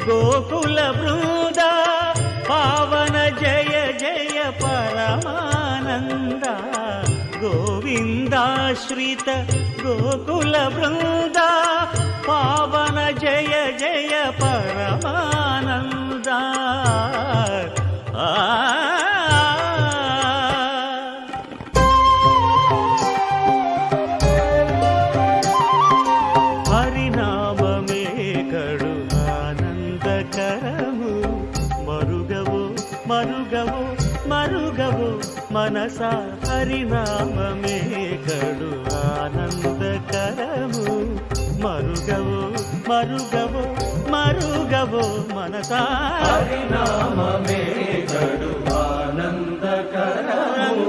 గోకుల బృంద పావన జయ జయ పరమానంద గోవిందాశ్రిత గోకుల బృంద పావన జయ జయ పరమానంద హరినామమే కడు ఆనందకరము మరుగవు మరుగవు మరుగవు మనసా హరినామమే కడు ఆనందకరము మరుగవు మరుగవు మరుగవు మనసా హరినామమే కడు ఆనందకరము